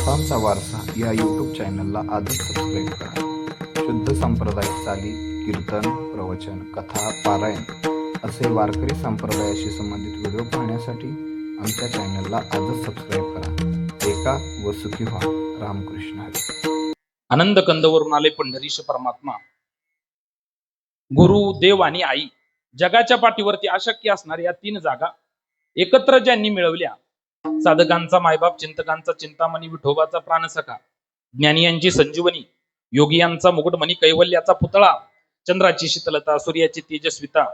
संतांचा वारसा या यूट्यूब चॅनलला आजच सबस्क्राईब करा. शुद्ध संप्रदाय चाली, कीर्तन, प्रवचन, कथा, पारायण असे वारकरी संप्रदायाशी संबंधित व्हिडिओ पाहण्यासाठी आमच्या चॅनलला आजच सबस्क्राईब करा. ऐका व सुखी व्हा. रामकृष्ण हरी. आनंद कंदवरून आले पंढरीश परमात्मा. गुरु, देव आणि आई जगाच्या पाठीवरती अशक्य असणाऱ्या या तीन जागा एकत्र ज्यांनी मिळवल्या, साधकांचा मायबाप, चिंतकांचा चिंतामणी, विठोबाचा प्राणसखा, ज्ञानियांची संजीवनी, योगियांचा मुकुटमणी, कैवल्याचा पुतळा, चंद्राची शीतलता, सूर्याची तेजस्विता,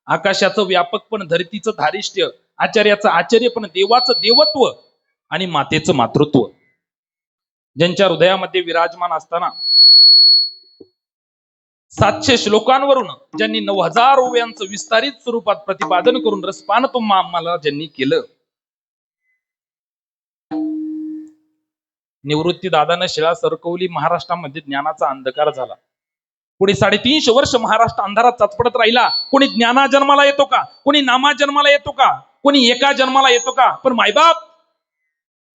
आकाशाचं व्यापकपण, धरतीचं धारिष्ट्य, आचार्याचं आचार्यपण, देवाचं देवत्व आणि मातेचं मातृत्व ज्यांच्या हृदयामध्ये विराजमान असताना 700 श्लोकांवरून ज्यांनी 9000 ओव्यांचं विस्तारित स्वरूपात प्रतिपादन करून रसपान तुम्हा आम्हाला ज्यांनी केलं, निवृत्ती दादानं शिळा सरकवली. महाराष्ट्रामध्ये ज्ञानाचा अंधकार झाला. पुढे 350 वर्ष महाराष्ट्र अंधारात चाचपडत राहिला. कोणी ज्ञाना जन्माला येतो का, कोणी नामा जन्माला येतो का, कोणी एका जन्माला येतो का, पण मायबाप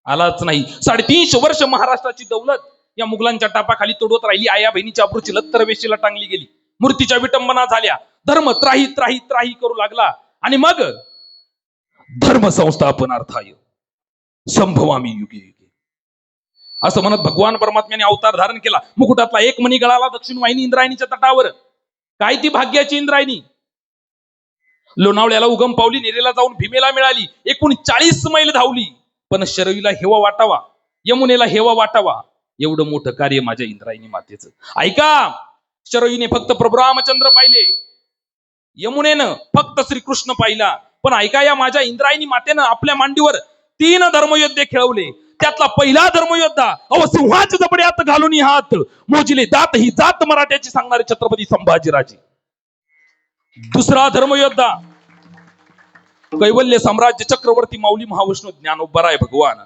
आलाच नाही. 350 वर्ष महाराष्ट्राची दौलत या मुघलांच्या टापाखाली तोडवत राहिली. आया बहिणीच्या अब्रूची लत्तर वेशीला टांगली गेली. मूर्तीच्या विटंबना झाल्या. धर्म त्राही त्राही त्राही करू लागला. आणि मग धर्म संस्थापनार्थाय संभवामी युगे युगे असं म्हणत भगवान परमात्म्याने अवतार धारण केला. मुकुटातला एक मणी गळाला दक्षिण वाहिनी इंद्रायणीच्या तटावर. काय ती भाग्याची इंद्रायणी! लोणावळ्याला उगम पावली, नेरेला जाऊन भीमेला मिळाली. 39 मैल धावली, पण शरयूला हेवा वाटावा, यमुनेला हेवा वाटावा, एवढं मोठं कार्य माझ्या इंद्रायणी मातेचं. ऐका, शरयूने फक्त प्रभू रामचंद्र पाहिले, यमुनेनं फक्त श्रीकृष्ण पाहिला. पण ऐका, या माझ्या इंद्रायणी मातेनं आपल्या मांडीवर 3 धर्मयोद्धे खेळवले. त्यातला पहिला धर्मयोद्धा सिंहाच्या जबड्यात घालून हात मोजिले दात ही जात मराठ्याची सांगणारे छत्रपती संभाजीराजे. दुसरा धर्मयोद्धा कैवल्य साम्राज्य चक्रवर्ती माऊली महाविष्णू ज्ञानोबराय भगवान.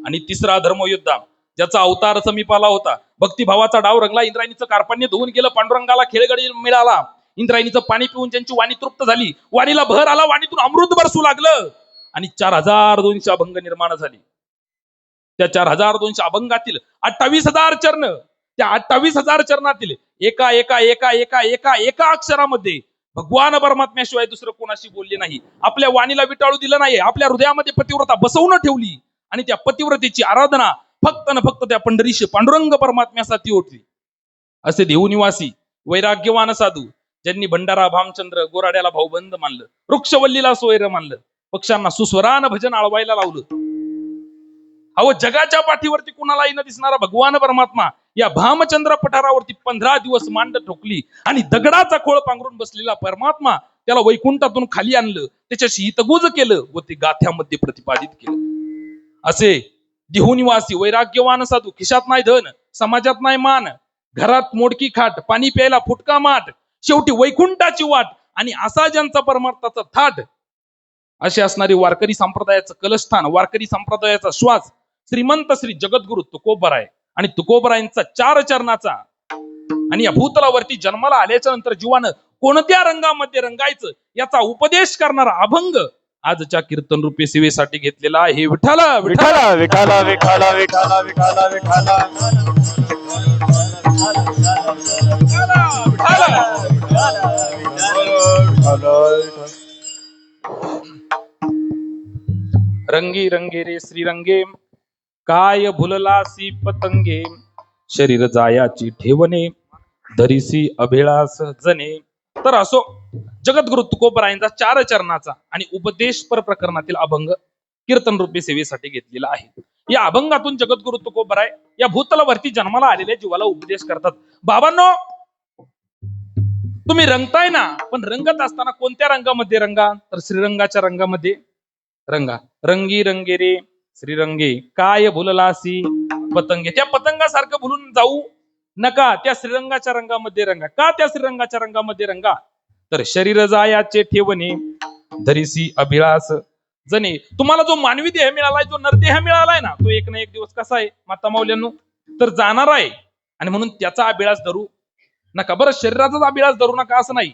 आणि तिसरा धर्मयोद्धा ज्याचा अवतार समीपाला होता, भक्तिभावाचा डाव रंगला, इंद्रायणीचं कार्पण्य धुवून गेलं, पांडुरंगाला खेळगडी मिळाला, इंद्रायणीचं पाणी पिऊन ज्यांची वाणी तृप्त झाली, वाणीला भर आला, वाणीतून अमृत बरसू लागलं आणि 4200 अभंग निर्माण झाली. त्या 4200 अभंगातील 28000 चरण, त्या 28000 चरणातील एका एका एका एका एका एका अक्षरामध्ये भगवान परमात्म्याशिवाय दुसरं कोणाशी बोलले नाही. आपल्या वाणीला विटाळू दिलं नाही. आपल्या हृदयामध्ये पतिव्रता बसवून ठेवली आणि त्या पतिव्रतेची आराधना फक्त न फक्त त्या पंढरीशी पांडुरंग परमात्म्यासाठी होती. असे देवनिवासी वैराग्यवान साधू ज्यांनी भंडारा भामचंद्र गोराड्याला भाऊबंद मानलं, वृक्षवल्लीला सोयर मानलं, पक्षांना सुस्वरान भजन आळवायला लावलं. अहो, जगाच्या पाठीवरती कुणालाही न दिसणारा भगवान परमात्मा या भामचंद्र पठारावरती 15 दिवस मांड ठोकली आणि दगडाचा खोळ पांघरून बसलेला परमात्मा त्याला वैकुंठातून खाली आणलं, त्याच्याशी हितगुज केलं व ते गाथ्यामध्ये प्रतिपादित केलं. असे देहनिवासी वैराग्यवान साधू, खिशात नाही धन, समाजात नाही मान, घरात मोडकी खाट, पाणी प्यायला फुटका माठ, शेवटी वैकुंठाची वाट आणि असा ज्यांचा परमार्थाचा थाट, असे असणारे वारकरी संप्रदायाचं कलस्थान, वारकरी संप्रदायाचा श्वास श्रीमंत श्री जगद्गुरु तुकोबराय. आणि तुकोबरायांचा 4 चरणाचा आणि या भूतलावरती जन्माला आल्याच्या नंतर जीवानं कोणत्या रंगामध्ये रंगायचं याचा उपदेश करणारा अभंग आजच्या कीर्तन रूपी सेवेसाठी घेतलेला आहे. विठाला विठाला विठाला विठाला विठाला विठाला विठाला रंगी रंगे रे श्रीरंगे, काय भुललासी पतंगे, शरीर जायाची ठेवणे, धरीसी अभिलाष जने. तर असो, जगद्गुरु तुकोबरायांचा 4 चरणाचा आणि उपदेशपर प्रकरणातील अभंग कीर्तन रूपी सेवेसाठी घेतलेला आहे. या अभंगातून जगद्गुरु तुकोबराय या भूतलावरती जन्माला आलेल्या जीवाला उपदेश करतात. बाबांनो, तुम्ही रंगताय ना, पण रंगत असताना कोणत्या रंगामध्ये रंगा, तर श्रीरंगाच्या रंगामध्ये रंगा. रंगी रंगे रे श्रीरंगे, काय भुललासी पतंगे. त्या पतंगासारखं भुलून जाऊ नका, त्या श्रीरंगाच्या रंगामध्ये रंगा. का त्या श्रीरंगाच्या रंगामध्ये रंगा, तर शरीर जायाचे ठेवणे, धरीसी अभिलाष जने. तुम्हाला जो मानवी देह मिळालाय, जो नरदेह मिळालाय ना, तो एक ना एक दिवस कसा आहे माता माऊल्यांनो, तर जाणार आहे. आणि म्हणून त्याचा अभिलाष धरू नका. बरं, शरीराचाच अभिलाष धरू नका असं नाही,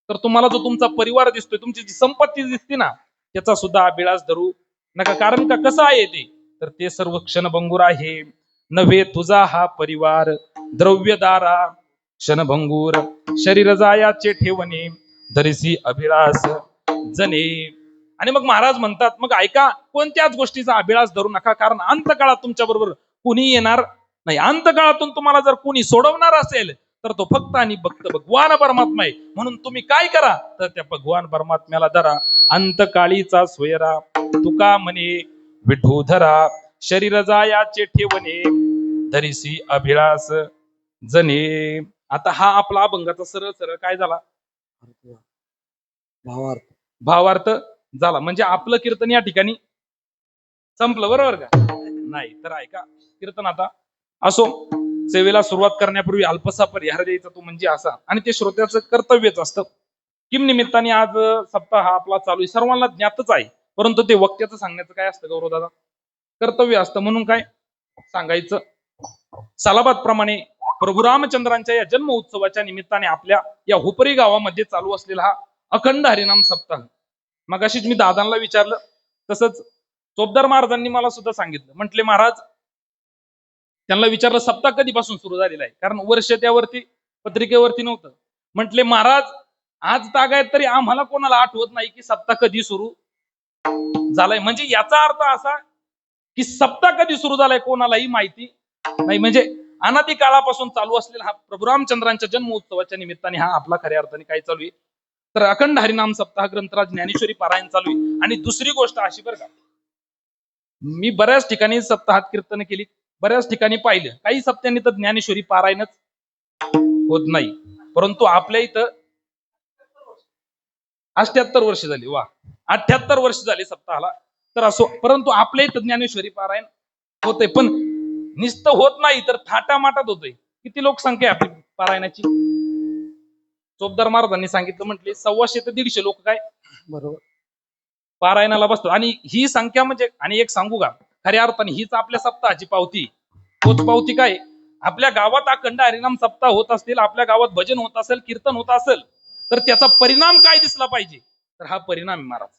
तर तुम्हाला जो तुमचा परिवार दिसतोय, तुमची जी संपत्ती दिसते ना, त्याचा सुद्धा अभिलाष धरू नका. कारण का कसं आहे ते, तर ते सर्व क्षणभंगूर आहे. नव्हे तुझा हा परिवार द्रव्यदारा क्षणभंगूर, शरीर जायाचे ठेवणे धरिसी अभिलाष जने. आणि मग महाराज म्हणतात, मग ऐका, कोणत्याच गोष्टीचा अभिलाष धरू नका, कारण अंतकाळात तुमच्या बरोबर कुणी येणार नाही. अंतकाळातून तुम्हाला जर कुणी सोडवणार असेल तर तो फक्त आणि फक्त भगवान परमात्मा आहे. म्हणून तुम्ही काय करा, तर त्या भगवान परमात्म्याला धरा. अंतकाळीचा सोयरा तुका म्हणे विठू धरा, शरीर जायाचे ठेवणे धरिसी अभिलाष जने. आता हा आपला अभंगाचा सरळ सरळ काय झाला, भावार्थ झाला. म्हणजे आपलं कीर्तन या ठिकाणी संपलं, बरोबर का? नाही तर ऐका, कीर्तन आता असो. सेवेला सुरुवात करण्यापूर्वी अल्पसा परिहार द्यायचा, तो म्हणजे असा, आणि ते श्रोत्याचं कर्तव्यच असतं. किम निमित्ताने आज सप्ताह हा आपला चालू आहे, सर्वांना ज्ञातच आहे, परंतु ते वक्त्याचं सांगण्याचं काय असतं गौरव दादा, कर्तव्य असतं. म्हणून काय सांगायचं, सालाबाद प्रमाणे प्रभू रामचंद्रांच्या या जन्म उत्सवाच्या निमित्ताने आपल्या या हुपरी गावामध्ये चालू असलेला हा अखंड हरिनाम सप्ताह. मगाशीच मी दादांना विचारलं, तसंच चोपदार महाराजांनी मला सुद्धा सांगितलं. म्हटले महाराज, त्यांना विचारलं सप्ताह कधीपासून सुरू झालेला आहे, कारण वर्ष त्यावरती पत्रिकेवरती नव्हतं. म्हटले महाराज, आज तागायत तरी आम्हाला कोणाला आठवत नाही की सप्ताह कधी सुरू झालाय. म्हणजे याचा अर्थ असा की सप्ताह कधी सुरू झालाय कोणालाही माहिती नाही. म्हणजे अनादी काळापासून चालू असलेला हा प्रभू रामचंद्रांच्या जन्म उत्सवाच्या निमित्ताने हा आपला खऱ्या अर्थाने काय चालू आहे, तर अखंड हरिनाम सप्ताह ग्रंथराज ज्ञानेश्वरी पारायण चालू आहे. आणि दुसरी गोष्ट अशी बरं का, मी बऱ्याच ठिकाणी सप्ताहात कीर्तन केली, बऱ्याच ठिकाणी पाहिलं, काही सप्त्यांनी तर ज्ञानेश्वरी पारायणच होत नाही. परंतु आपल्या इथं 78 वर्ष झाली, वा 78 वर्ष झाली सप्ताहाला, तर असो. परंतु आपल्या इथं ज्ञानेश्वरी पारायण होतंय, पण निस्त होत नाही तर थाटामाटात होतोय. किती लोकसंख्या आहे आपली पारायणाची? चोपदार महाराजांनी सांगितलं, म्हटले 125 ते 150 लोक काय बरोबर पारायणाला बसतो. आणि ही संख्या म्हणजे, आणि एक सांगू का, खऱ्या अर्थाने हीच आपल्या सप्ताहाची पावती. तोच पावती काय, आपल्या गावात अखंड हरिनाम सप्ताह होत असतील, आपल्या गावात भजन होत असेल, कीर्तन होत असेल, तर त्याचा परिणाम काय दिसला पाहिजे, तर हा परिणाम महाराज.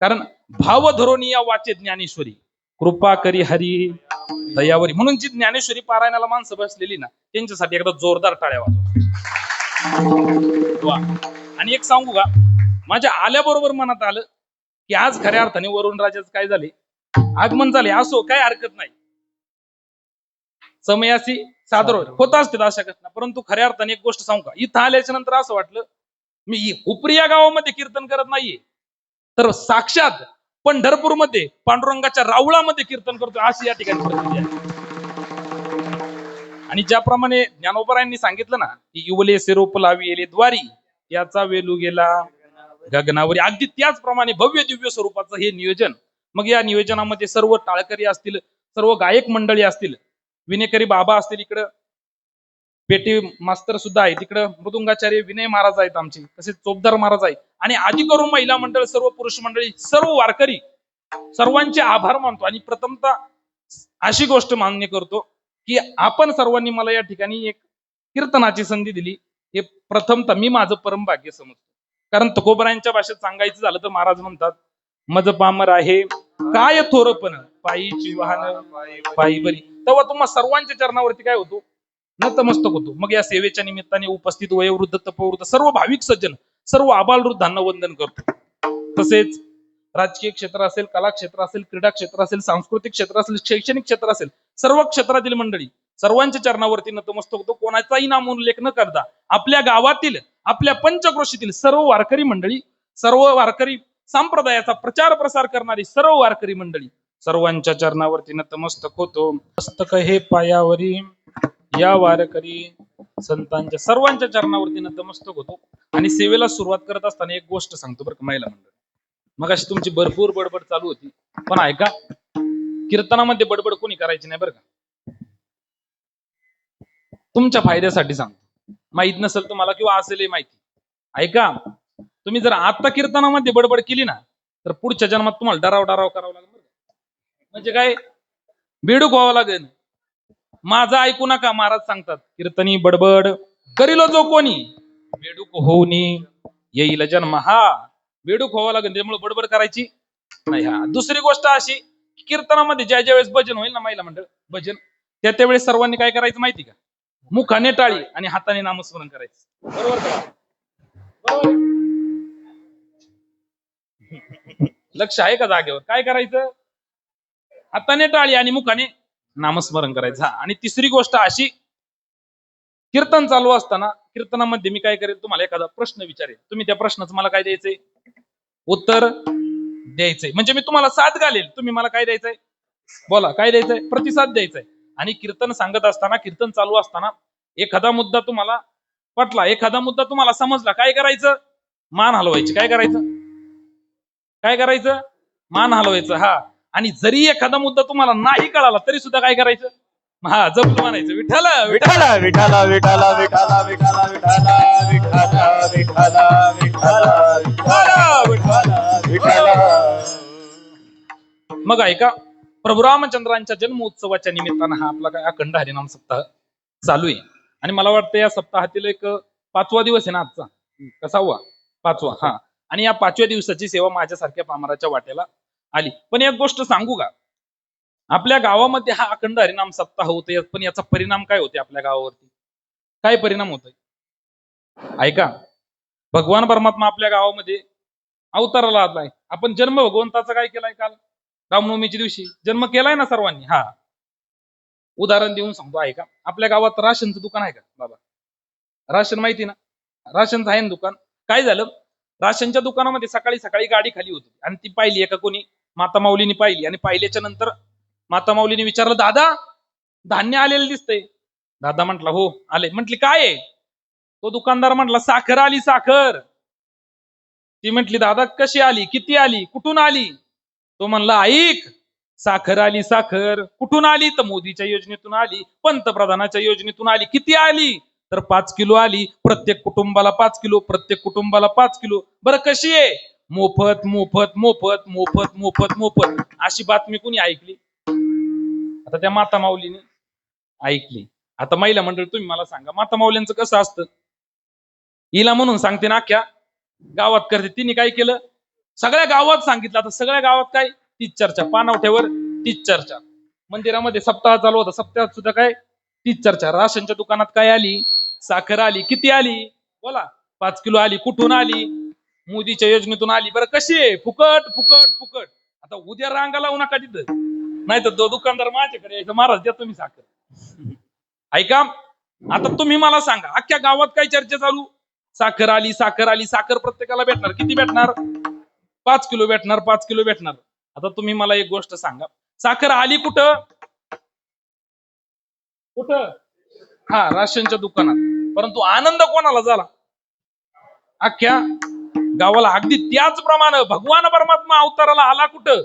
कारण भाव धरोनी या वाचे ज्ञानेश्वरी कृपा करी हरी दयावरी. म्हणून जी ज्ञानेश्वरी पारायणाला माणसं बसलेली ना, त्यांच्यासाठी एकदा जोरदार टाळ्या वाजवा. आणि एक सांगू का, माझ्या आल्याबरोबर मनात आलं की आज खऱ्या अर्थाने वरुण राजाचं काय झाले, आगमन झाले. असो, काय हरकत नाही, समयासी सादर होत असते अशा घटना. परंतु खऱ्या अर्थाने एक गोष्ट सांगू का, इथं आल्याच्या नंतर असं वाटलं, मी उपरी या गावामध्ये कीर्तन करत नाहीये, तर साक्षात पंढरपूरमध्ये पांडुरंगाच्या रावळामध्ये कीर्तन करतो, अशी या ठिकाणी परिस्थिती आहे. आणि ज्याप्रमाणे ज्ञानोबरायांनी सांगितलं ना की युवले सिरोप लावी येले द्वारी, याचा वेलू गेला गगनावरी, अगदी त्याचप्रमाणे भव्य दिव्य स्वरूपाचं हे नियोजन. मग या नियोजनामध्ये सर्व टाळकरी असतील, सर्व गायक मंडळी असतील, विनेकरी बाबा असतील, इकडं पेटी मास्तर सुद्धा आहे, तिकडं मृदुंगाचार्य विनय महाराज आहेत आमचे, तसेच चोपदार महाराज आहेत, आणि आधी करून महिला मंडळ, सर्व पुरुष मंडळी, सर्व वारकरी, सर्वांचे आभार मानतो. आणि प्रथमतः अशी गोष्ट मान्य करतो की आपण सर्वांनी मला या ठिकाणी एक कीर्तनाची संधी दिली, हे प्रथमतः मी माझं परम भाग्य समजतो. कारण तुकोबरायांच्या भाषेत सांगायचं झालं तर महाराज म्हणतात, मज पामर आहे काय थोरपण पायीची वाहन पायी बरी. तेव्हा तुम्हा सर्वांच्या चरणावरती काय होतो, नतमस्तक होतो. मग या सेवेच्या निमित्ताने उपस्थित वयोवृद्ध, तपवृद्ध, सर्व भाविक सज्जन, सर्व आबालवृद्धांना वंदन करतो. तसेच राजकीय क्षेत्र असेल, कला क्षेत्र असेल, क्रीडा क्षेत्र असेल, सांस्कृतिक क्षेत्र असेल, शैक्षणिक क्षेत्र असेल, सर्व क्षेत्रातील मंडळी सर्वांच्या चरणावरती नतमस्तक होतो. कोणाचाही नाम उल्लेख न करता आपल्या गावातील, आपल्या पंचक्रोशीतील सर्व वारकरी मंडळी, सर्व वारकरी संप्रदायाचा प्रचार प्रसार करणारी सर्व वारकरी मंडळी सर्वांच्या चरणावरती नतमस्तक होतो. मस्तक हे पायावरी या वारकरी संतांच्या सर्वांच्या चरणावरती नतमस्तक होतो. आणि सेवेला सुरुवात करत असताना एक गोष्ट सांगतो बरं का महिला मंडळ, मग अशी तुमची भरपूर बडबड चालू होती, पण ऐका, कीर्तनामध्ये बडबड कोणी करायची नाही बरं का, तुमच्या फायद्यासाठी सांगतो. माहित नसेल तुम्हाला किंवा असेलही माहिती, ऐका, तुम्ही जर आता कीर्तनामध्ये बडबड केली ना, तर पुढच्या जन्मात तुम्हाला डराव करावं लागेल. म्हणजे काय, बेडूक व्हावं लागेल. माझं ऐकू नका, महाराज सांगतात, कीर्तनी बडबड करीलो जो कोणी बेडूक होऊनी येईल जन्म. हा बेडूक व्हावं लागेल, त्यामुळे बडबड करायची नाही. हा दुसरी गोष्ट अशी कीर्तनामध्ये ज्या ज्या वेळेस भजन होईल ना, महिला मंडळ भजन, त्या त्यावेळेस सर्वांनी काय करायचं माहिती का? मुखाने टाळी आणि हाताने नामस्मरण करायचं. बरोबर का? बरोबर. लक्ष आहे का जागेवर? काय करायचं? हाताने टाळी आणि मुखाने नामस्मरण करायचं. हा, आणि तिसरी गोष्ट अशी, कीर्तन चालू असताना कीर्तनामध्ये मी काय करेल, तुम्हाला एखादा प्रश्न विचारेल, तुम्ही त्या प्रश्नाचं मला काय द्यायचंय? उत्तर द्यायचंय. म्हणजे मी तुम्हाला साथ घालेल, तुम्ही मला काय द्यायचंय? बोला, काय द्यायचंय? प्रतिसाद द्यायचाय. आणि कीर्तन सांगत असताना, कीर्तन चालू असताना एखादा मुद्दा तुम्हाला पटला, एखादा मुद्दा तुम्हाला समजला, काय करायचं? मान हलवायची. काय करायचं? काय करायचं? मान हलवायचं. हा, आणि जरी एखादा मुद्दा तुम्हाला नाही कळाला तरी सुद्धा काय करायचं? हा, जपलं म्हणायचं, विठ्ठल विठ्ठल विठ्ठल विठ्ठल विठ्ठल विठ्ठल विठ्ठल विठ्ठल विठ्ठल विठ्ठल विठ्ठल. मग ऐका, प्रभू रामचंद्रांच्या जन्मोत्सवाच्या निमित्तानं हा आपला काय अखंड हरिनाम सप्ताह चालू आहे. आणि मला वाटतं या सप्ताहातील एक 5वा दिवस आहे ना आजचा, का 6वा? 5वा. हा, आणि या 5व्या दिवसाची सेवा माझ्यासारख्या पामराच्या वाट्याला आली. पण एक गोष्ट सांगू का, आपल्या गावामध्ये हा अखंड हरिनाम सप्ताह होतोय, पण याचा परिणाम काय होते आपल्या गावावरती? काय परिणाम होतोय? ऐका, भगवान परमात्मा आपल्या गावामध्ये अवताराला आलाय. आपण जन्म भगवंताचा काय केलाय? काल रामनवमीच्या दिवशी जन्म केलाय ना सर्वांनी. हा, उदाहरण देऊन सांगतो, ऐका. आपल्या गावात राशनचं दुकान आहे का बाबा? राशन माहिती ना? राशनचं आहे ना दुकान. काय झालं, राशनच्या दुकानामध्ये सकाळी सकाळी गाडी खाली होती आणि ती पाहिली एका कोणी माता माऊलीने पाहिली. आणि पाहिल्याच्या नंतर माता माऊलीने विचारलं, दादा धान्य आलेलं दिसतंय. दादा म्हटला, हो आले. म्हटली, काय आहे? तो दुकानदार म्हटला, साखर आली, साखर. ती म्हटली, दादा कशी आली? किती आली? कुठून आली? तो म्हणला, ऐक, साखर आली, साखर कुठून आली? तर मोदीच्या योजनेतून आली, पंतप्रधानाच्या योजनेतून आली. किती आली? तर 5 किलो आली. प्रत्येक कुटुंबाला 5 किलो, प्रत्येक कुटुंबाला 5 किलो. बरं कशी आहे? मोफत मोफत मोफत मोफत मोफत मोफत. अशी बातमी कुणी ऐकली? आता त्या माता माऊलीने ऐकली. आता महिला मंडळ, तुम्ही मला सांगा, माता माऊलींचं कसं असतं? हिला म्हणून सांगते ना, अख्ख्या गावात करते. तिने काय केलं? सगळ्या गावात सांगितलं. आता सगळ्या गावात काय? तीच चर्चा. पानवठ्यावर तीच चर्चा. मंदिरामध्ये सप्ताह चालू होता, सप्ताहात सुद्धा काय? तीच चर्चा. राशनच्या दुकानात काय आली? साखर आली. किती आली? बोला, 5 किलो आली. कुठून आली? मोदीच्या योजनेतून आली. बरं कशी आहे? फुकट फुकट फुकट. आता उद्या रांगा लावू नका तिथं, नाही तर दुकानदार माझ्याकडे यायचं, महाराज द्या तुम्ही साखर. ऐका, आता तुम्ही मला सांगा, अख्ख्या गावात काय चर्चा चालू? साखर आली, साखर आली. साखर प्रत्येकाला भेटणार. किती भेटणार? 5 किलो भेटणार, 5 किलो भेटणार. आता तुम्ही मला एक गोष्ट सांगा, साखर आली कुठं? कुठं? हा, राशनच्या दुकानात. परंतु आनंद कोणाला झाला? अख्ख्या गावाला. अगदी त्याचप्रमाणे भगवान परमात्मा अवताराला आला कुठं?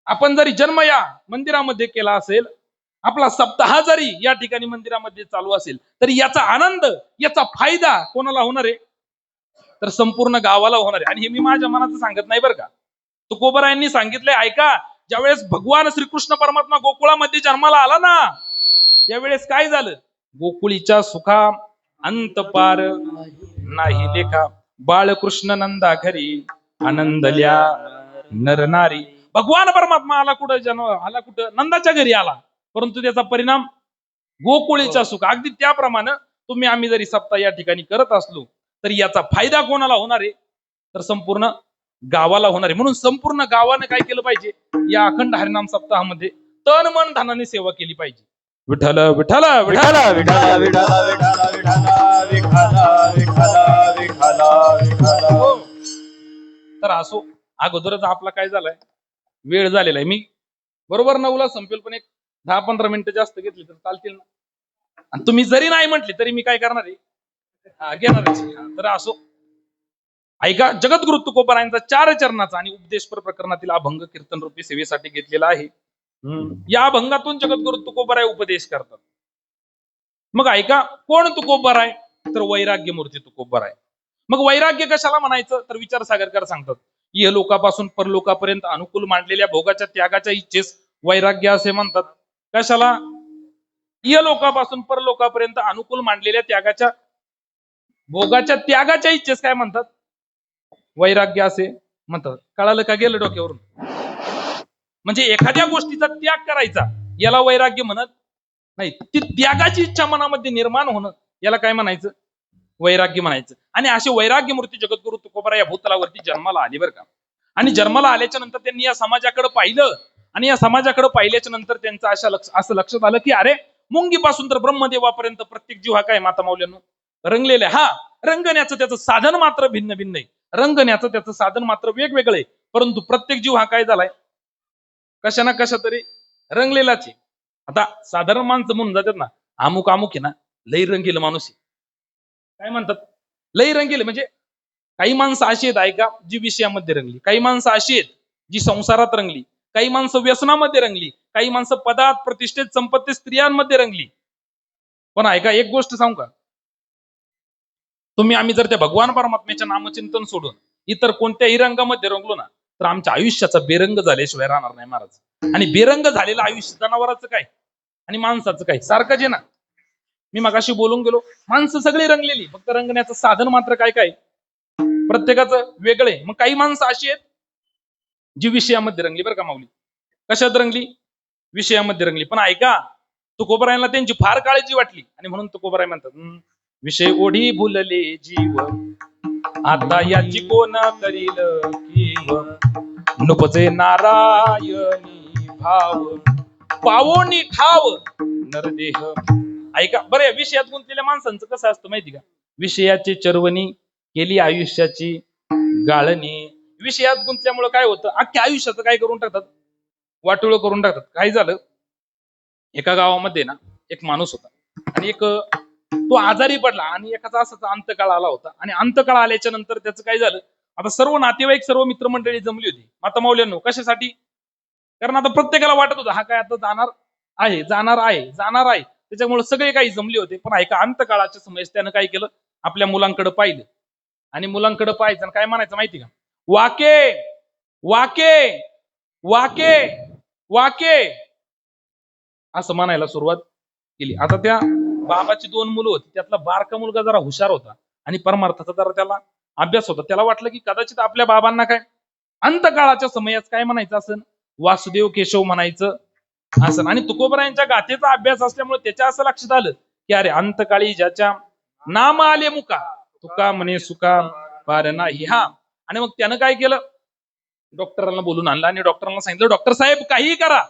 आपण जरी जन्म या मंदिरामध्ये केला असेल, आपला सप्ताह जरी या ठिकाणी मंदिरामध्ये चालू असेल, तरी याचा आनंद, याचा फायदा कोणाला होणार आहे? तर संपूर्ण गावाला होणार आहे. आणि हे मी माझ्या मनाचं सांगत नाही बरं का, तुकोबरायांनी सांगितलंय. ऐका, ज्यावेळेस भगवान श्रीकृष्ण परमात्मा गोकुळामध्ये जन्माला आला ना, त्यावेळेस काय झालं? गोकुळीच्या सुखा अंत पार नाही लेखा, बाळकृष्ण नंदा घरी आनंदल्या नर नारी. भगवान परमात्मा आला कुठं? जन्म आला कुठं? नंदाच्या घरी आला. परंतु त्याचा परिणाम गोकुळीच्या सुख. अगदी त्याप्रमाणे तुम्ही आम्ही जरी सप्ताह या ठिकाणी करत असलो, तरी याचा फायदा कोणाला होणार आहे? तर संपूर्ण गावाला होणार आहे. म्हणून संपूर्ण गावाने काय केलं पाहिजे? या अखंड हरिनाम सप्ताहामध्ये तन मन धनाने सेवा केली पाहिजे. विठ्ठल विठ्ठल विठ्ठल विठ्ठल विठ्ठल विठ्ठल विठ्ठल विठ्ठल विठ्ठल विठ्ठल विठ्ठल. हो. तर असो, अगोदरच आपला काय झालाय, वेळ झालेला आहे. मी बरोबर 9ला संपेल, पण एक 10-15 मिनिटं जास्त घेतली तर चालतील ना? आणि तुम्ही जरी नाही म्हटले तरी मी काय करणार आहे? घेणारच. तर असो, ऐका, जगद्गुरु तुकोबारायांचा 4 चरणाचा आणि उपदेशपर प्रकरणातील अभंग कीर्तन रूपी सेवेसाठी घेतलेला आहे. या अभंगातून जगद्गुरु तुकोबाराय उपदेश करतात. मग ऐका, कोण तुकोबाराय? तर वैराग्य मूर्ती तुकोबाराय. मग वैराग्य कशाला म्हणायचं? तर विचार सागरकर सांगतात, इहलोकापासून परलोकापर्यंत अनुकूल मांडलेल्या भोगाच्या त्यागाच्या इच्छेस वैराग्य असे म्हणतात. कशाला? इहलोकापासून परलोकापर्यंत अनुकूल मांडलेल्या त्यागाच्या भोगाच्या त्यागाच्या इच्छेस काय म्हणतात? वैराग्य असे म्हणतात. कळालं का? गेलं डोक्यावरून? म्हणजे एखाद्या गोष्टीचा त्याग करायचा याला वैराग्य म्हणत नाही. ती त्यागाची इच्छा मनामध्ये निर्माण होणं याला काय म्हणायचं? वैराग्य म्हणायचं. आणि असे वैराग्य मूर्ती जगद्गुरु तुकोबरा या भूतलावरती जन्माला आले बरं का. आणि जन्माला आल्याच्या नंतर त्यांनी या समाजाकडे पाहिलं आणि या समाजाकडे पाहिल्याच्या नंतर त्यांचं असं लक्षात आलं की अरे मुंगीपासून तर ब्रह्मदेवापर्यंत प्रत्येक जीव हा काय माता माऊल्यांनो रंगलेला आहे. हा रंगण्याचं त्याचं साधन मात्र भिन्न भिन्न आहे. रंगण्याचं त्याचं साधन मात्र वेगवेगळं आहे. परंतु प्रत्येक जीव हा काय झालाय? कशा ना कशा तरी रंगलेलाच आहे. आता साधारण माणसं म्हणून जातात ना अमुक अमुक आहे ना लई रंगील माणूस आहे. काय म्हणतात? लई रंगील. म्हणजे काही माणसं अशी आहेत ऐका जी विषयामध्ये रंगली, काही माणसं अशी आहेत जी संसारात रंगली, काही माणसं व्यसनामध्ये रंगली, काही माणसं पदात प्रतिष्ठेत संपत्ती स्त्रियांमध्ये रंगली. पण ऐका एक गोष्ट सांगू का, आम्ही जर त्या भगवान परमात्म्याच्या नामचिंतन सोडून इतर कोणत्याही रंगामध्ये रंगलो ना तर आमच्या आयुष्याचा बेरंग झाल्याशिवाय राहणार नाही महाराज. आणि बेरंग झालेलं आयुष्य जनावराचं काय आणि माणसाचं काय सारखंच आहे ना. मी मगाशी बोलून गेलो माणसं सगळी रंगलेली, फक्त रंगण्याचं साधन मात्र काय काय प्रत्येकाचं वेगळं आहे. मग काही माणसं अशी आहेत जी विषयामध्ये रंगली बरं का माऊली. कशात रंगली? विषयामध्ये रंगली. पण ऐका तुकोबरायांना त्यांची फार काळजी वाटली आणि म्हणून तुकोबराय म्हणतात विषय ओढी भुलले जीव आता याची कोण करील कीव नुपचे नारायणी भाव पावोनी ठाव नरदेह. ऐका बरं विषयात गुंतलेल्या माणसांचं कसं असतं माहिती का? विषयाची चरवणी केली आयुष्याची गाळणी. विषयात गुंतल्यामुळे काय होतं अख्ख्या आयुष्याचं काय करून टाकतात? वाटोळ करून टाकतात. काय झालं एका गावामध्ये ना एक माणूस होता आणि तो आजारी पडला आणि एकाचा असाच अंतकाळ आला होता. आणि अंतकाळ आल्याच्या नंतर त्याचं काय झालं, आता सर्व नातेवाईक सर्व मित्रमंडळी जमली होती माता माऊल्यांनो. कशासाठी? कारण आता प्रत्येकाला वाटत होतं हा काय आता जाणार आहे. त्याच्यामुळे सगळे काही जमले होते. पण ऐका अंतकाळाच्या समयेस त्यानं काय केलं, आपल्या मुलांकडे पाहिलं आणि मुलांकडे पाहायचं काय म्हणायचं माहिती का? वाके वाके वाके वाके असं म्हणायला सुरुवात केली. आता त्या बाबाची 2 मुलं होती, त्यातला बारका मुलगा जरा हुशार होता आणि परमार्थाचा जरा त्याला अभ्यास होता. त्याला वाटलं की कदाचित आपल्या बाबांना काय अंतकाळाच्या समयात काय म्हणायचं असन, वासुदेव केशव म्हणायचं असं. आणि तुकोबरायांच्या गाथेचा अभ्यास असल्यामुळे त्याच्या असं लक्षात आलं की अरे अंतकाळी ज्याच्या नाम आले मुका तुका म्हणे सुका पार नाही हा. आणि मग त्यानं काय केलं, डॉक्टरांना बोलून आणलं आणि डॉक्टरांना सांगितलं डॉक्टर साहेब काहीही करा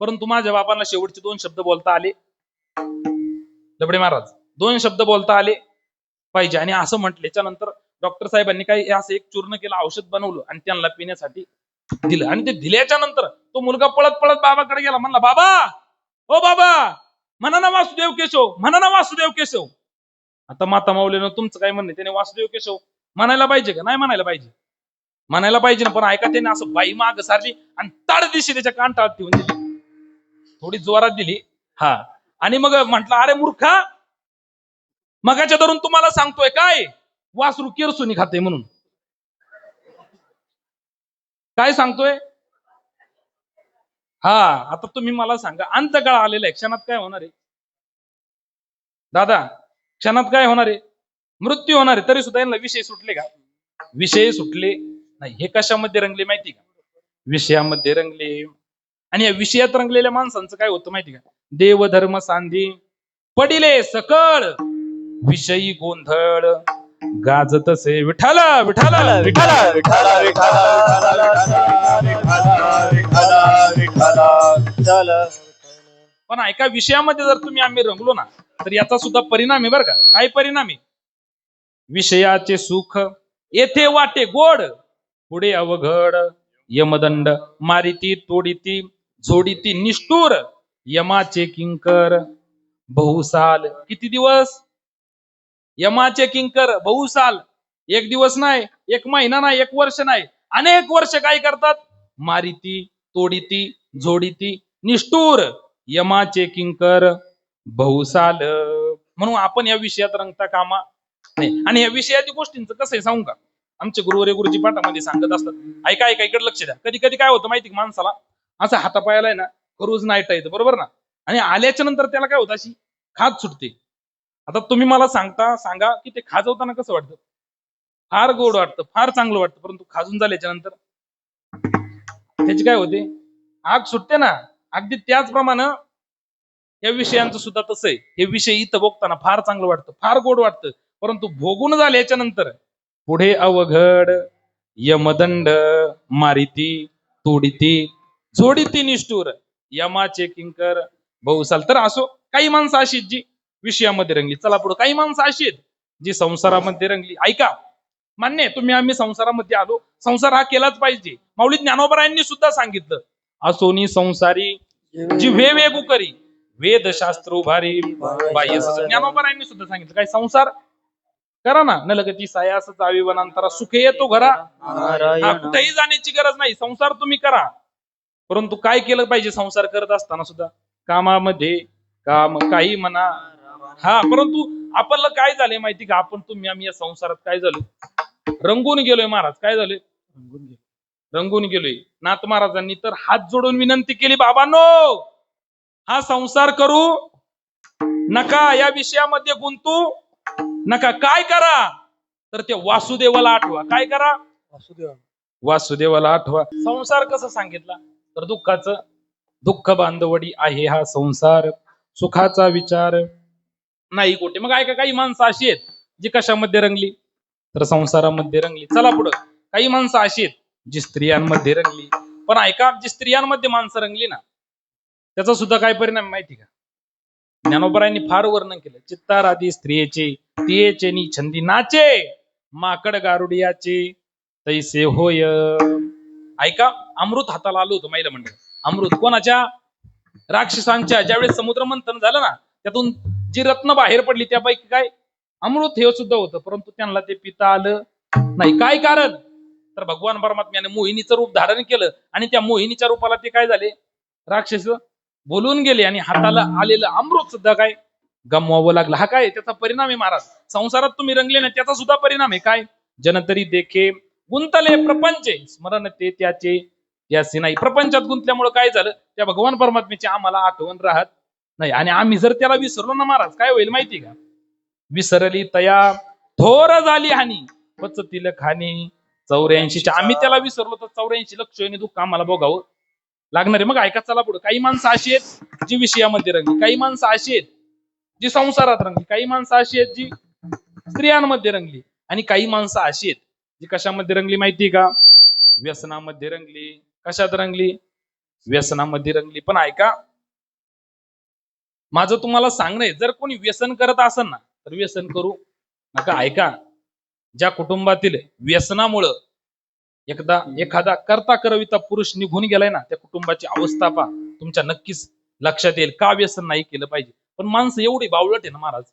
परंतु माझ्या बाबांना शेवटचे 2 शब्द बोलता आले लबडे महाराज 2 शब्द बोलता आले पाहिजे. आणि असं म्हटल्याच्या नंतर डॉक्टर साहेबांनी काय असं एक चूर्ण केलं, औषध बनवलं आणि त्यांना पिण्यासाठी दिलं. आणि ते दिल्याच्या नंतर तो मुलगा पळत पळत बाबाकडे गेला, म्हणला बाबा ओ बाबा म्हणा ना वासुदेव केशव, म्हणा ना वासुदेव केशव. आता माता माऊलीनं तुमचं काय म्हणणं, त्याने वासुदेव केशव म्हणायला पाहिजे का? नाही म्हणायला पाहिजे, म्हणायला पाहिजे ना. पण ऐका त्याने असं बाई माग सारली आणि ताड दिशी त्याच्या कांटाळत ठेवून दिली, थोडी जोरात दिली हा. आणि मग म्हटलं अरे मूर्खा मगाच्या धरून तुम्हाला सांगतोय काय वासरू किरसुनी खाते म्हणून, काय सांगतोय हा. आता तुम्ही मला सांगा अंतकाळ आलेला आहे, क्षणात काय होणार आहे दादा? क्षणात काय होणार आहे? मृत्यू होणार आहे. तरी सुद्धा यांना विषय सुटले का? विषय सुटले नाही. हे कशामध्ये रंगले माहिती का? विषयामध्ये रंगले. आणि या विषयात रंगलेल्या माणसांचं काय होतं माहिती का? देवधर्म सांधी पडिले सकळ विषयी गोंधळ गाजतसे विठाल विठाल विठ्ठल विठ्ठल विठ्ठल विठ्ठल. पण ऐका विषयामध्ये जर आम्ही रंगलो ना तर याचा सुद्धा परिणाम आहे बरं का. काय परिणाम आहे? विषयाचे सुख येथे वाटे गोड पुढे अवघड यमदंड मारिती तोडीती झोडीती निष्ठूर यमाचे किंकर बहुसाल. किती दिवस? यमाचे किंकर बहुसाल. 1 दिवस नाही, 1 महिना नाही, 1 वर्ष नाही, अनेक वर्ष काय करतात? मारिती तोडीती झोडीती निष्ठूर यमाचे किंकर बहुसाल. म्हणून आपण या विषयात रंगता कामा नाही. आणि या विषयाच्या गोष्टींचं कसं आहे सांगू का? आमचे गुरुवरे गुरुजी पाठामध्ये सांगत असतात. ऐका इकडे लक्ष द्या. कधी कधी काय होतं माहिती का, माणसाला असं हातापायाला आहे ना खरूज नाईट येतं बरोबर ना, आणि आल्याच्या नंतर त्याला काय होतं अशी खाज सुटते. आता तुम्ही मला सांगा की ते खाजवताना कसं वाटतं? फार गोड वाटतं, फार चांगलं वाटतं. परंतु खाजून झाल्याच्या नंतर त्याची काय होते? आग सुटते ना. अगदी त्याचप्रमाणे या विषयांचं सुद्धा तसं आहे. हे विषय इथं बघताना फार चांगलं वाटतं, फार गोड वाटतं, परंतु भोगून झाल्याच्या नंतर पुढे अवघड यमदंड मारिती तोडिती जोडिती निष्ठुर यमाचे किंकर बहुसाल. तर असो, काही माणसं अशी आहेत जी विषयामध्ये रंगली. चला पुढे. काही माणसं अशी आहेत जी संसारामध्ये रंगली. ऐका, मान्य आहे तुम्ही आम्ही संसारामध्ये आलो, संसार हा केलाच पाहिजे. माऊली ज्ञानोबरायांनी सुद्धा सांगितलं, असोनी संसारी जिव्हे वेगू करी वेदशास्त्र उभारी बाह्य सज. ज्ञानोबरायांनी सुद्धा सांगितलं काय, संसार करा ना, न लगती सायास जावी वनांतरा सुखे येतो घरा. हा, कुठेही जाण्याची गरज नाही, संसार तुम्ही करा. परंतु काय केलं पाहिजे संसार करत असताना सुद्धा? कामामध्ये काम काही म्हणा. हा, परंतु आपल्याला काय झालंय माहिती का, आपण तुम्ही आम्ही या संसारात काय झालो, रंगून गेलोय महाराज. काय झालोय? रंगून गेलोय. नाथ महाराजांनी तर हात जोडून विनंती केली, बाबांनो हा संसार करू नका, या विषयामध्ये गुंतू नका. काय करा तर ते वासुदेवाला आठवा. काय करा? वासुदेवाला आठवा. संसार कसं सांगितला तर दुःखाचं दुःख बांधवडी आहे हा संसार, सुखाचा विचार नाही कोठे. मग ऐका, काही माणसं अशी आहेत जी कशामध्ये रंगली तर संसारामध्ये रंगली. चला पुढं. काही माणसं अशी आहेत जी स्त्रियांमध्ये रंगली. पण ऐका, जी स्त्रियांमध्ये माणसं रंगली ना, त्याचा सुद्धा काय परिणाम माहिती का? ज्ञानोबरायांनी फार वर्णन केलं. चित्तार आदी स्त्रियेचे तियेचे नि छंदी नाचे माकड गारुडियाचे तैसे होय. ऐका, अमृत हाताला आलं होतं महिला मंडळ. अमृत कोणाच्या? राक्षसांच्या. ज्यावेळेस समुद्र मंथन झालं ना, त्यातून जी रत्न बाहेर पडली त्यापैकी काय अमृत हे सुद्धा होतं, परंतु त्यांना ते पिता आलं नाही. काय कारण तर भगवान परमात्म्याने मोहिनीचं रूप धारण केलं आणि त्या मोहिनीच्या रूपाला ते काय झाले, राक्षस बोलून गेले आणि हाताला आलेलं अमृत सुद्धा काय गमवावं लागलं. हा काय त्याचा परिणाम आहे महाराज. संसारात तुम्ही रंगले ना, त्याचा सुद्धा परिणाम आहे. काय? जनतरी देखे गुंतले प्रपंचे स्मरण ते त्याचे त्याचे नाही. प्रपंचात गुंतल्यामुळे काय झालं, त्या भगवान परमात्म्याची आम्हाला आठवण राहत नाही. आणि आम्ही जर त्याला विसरलो ना महाराज, काय होईल माहिती का? विसरली तया थोर झाली हानी पचतील खाणी 84. आम्ही त्याला विसरलो तर 84 लक्ष दुःख आम्हाला भोगावं लागणार आहे. मग ऐका, चला पुढे. काही माणसं अशी आहेत जी विषयामध्ये रंगली, काही माणसं अशी आहेत जी संसारात रंगली, काही माणसं अशी आहेत जी स्त्रियांमध्ये रंगली, आणि काही माणसं अशी आहेत जी कशामध्ये रंगली माहिती का? व्यसनामध्ये रंगली. कशात रंगली? व्यसनामध्ये रंगली. पण ऐका, माझं तुम्हाला सांगणं आहे, जर कोणी व्यसन करत असेल ना तर व्यसन करू नका. ऐका, ज्या कुटुंबातील व्यसनामुळं एखादा करता करविता पुरुष निघून गेलाय ना, त्या कुटुंबाची अवस्था पहा तुमच्या नक्कीच लक्षात येईल. का व्यसन नाही केलं पाहिजे? पण माणसं एवढी बावळट आहे ना महाराज,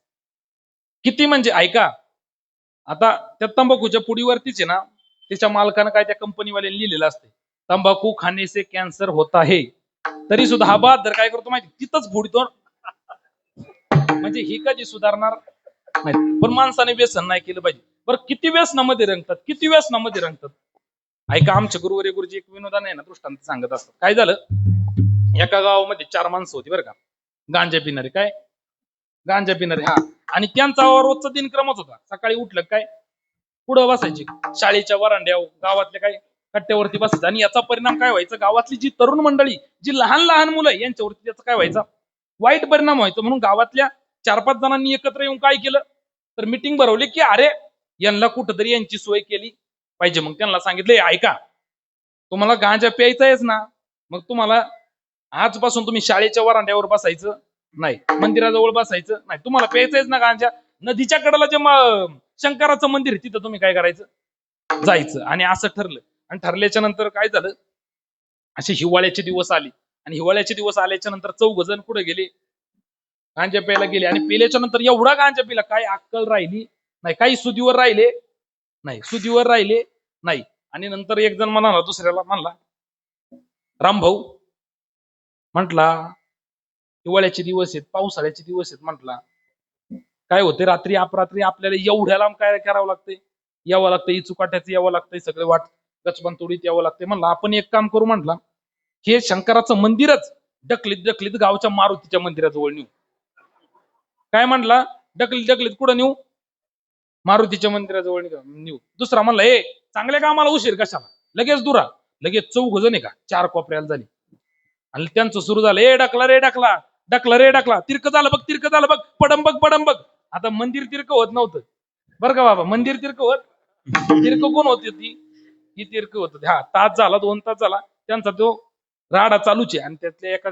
किती म्हणजे. ऐका, आता त्या तंबाखूच्या पुडीवरतीच आहे ना, त्याच्या मालकानं काय त्या कंपनीवाल्याने लिहिलेलं असते, तंबाखू खाने से कॅन्सर होता आहे. तरी सुद्धा हा बहादर काय करतो माहिती, तिथंच फोडतो. म्हणजे ही कधी सुधारणार नाही. पण माणसाने व्यसन नाही केलं पाहिजे. बरं, किती व्यसनामध्ये रंगतात, किती व्यसनामध्ये रंगतात. ऐका, आमच्या गुरुवारी गुरुजी एक विनोदाने आहे ना दृष्टांत सांगत असतात. काय झालं, एका गावामध्ये 4 माणसं होती बरं का, गांजा पिणारे. काय? गांजा पिणारे. हा, आणि त्यांचा रोजचा दिनक्रमच होता. सकाळी उठलं काय पुढं बसायचे, शाळेच्या वरांड्यावर गावातल्या काय कट्ट्यावरती बसायचं. आणि याचा परिणाम काय व्हायचा, गावातली जी तरुण मंडळी, जी लहान लहान मुलं यांच्यावरती त्याचा काय व्हायचा, वाईट परिणाम व्हायचा. म्हणून गावातल्या 4-5 जणांनी एकत्र येऊन काय केलं तर मीटिंग भरवली की अरे यांना कुठंतरी यांची सोय केली पाहिजे. मग त्यांना सांगितलं, ऐका, तुम्हाला गांजा प्यायचा आहेच ना, मग तुम्हाला आजपासून तुम्ही शाळेच्या वरांड्यावर बसायचं नाही, मंदिराजवळ बसायचं नाही. तुम्हाला प्यायचंयच ना गांजा, नदीच्या कडेला जे शंकराचं मंदिर आहे तिथं तुम्ही काय करायचं, जायचं. आणि असं ठरलं. आणि ठरल्याच्या नंतर काय झालं, असे हिवाळ्याचे दिवस आले. आणि हिवाळ्याचे दिवस आल्याच्या नंतर 4 जण कुठे गेले, गांजा प्यायला गेले. आणि पिल्याच्या नंतर एवढा गांजा पिला, काय अक्कल राहिली नाही, काही सुधीवर राहिले नाही, सुधीवर राहिले नाही. आणि नंतर एक जण म्हणाला दुसऱ्याला, म्हणला, रामभाऊ म्हटला, हिवाळ्याचे दिवस आहेत, पावसाळ्याचे दिवस आहेत, म्हटला काय होते, रात्री अपरात्री आपल्याला एवढ्या लांब काय करावं लागतंय, यावं लागतं, इचुकाट्याचं यावं लागतंय, सगळे वाट गचबन तोडीत यावं लागतंय. म्हणलं आपण एक काम करू, म्हटला हे शंकराचं मंदिरच ढकलीत ढकलीत गावच्या मारुतीच्या मंदिराजवळ नेऊ. काय म्हटला, ढकलीत ढकलीत कुठं नेऊ, मारुतीच्या मंदिराजवळ नेऊ. दुसरा म्हणला, हे चांगल्या कामाला उशीर कशाला, लगेच दुरा, लगेच 4 जण आहे का 4 कोपऱ्याला झाली. आणि त्यांचं सुरू झालं, ए डाकला रे डाकला, डाकला रे डाकला, तिरक झालं बघ, तिरक झालं बघ, पडम बघ, पडम बघ. आता मंदिर तिरक होत नव्हतं बरं का बाबा, मंदिर तिरक होत, तिरक कोण होती ती तिरक होत होती. हा, तास झाला, 2 तास झाला त्यांचा तो राडा चालूच आहे. आणि त्यातल्या एका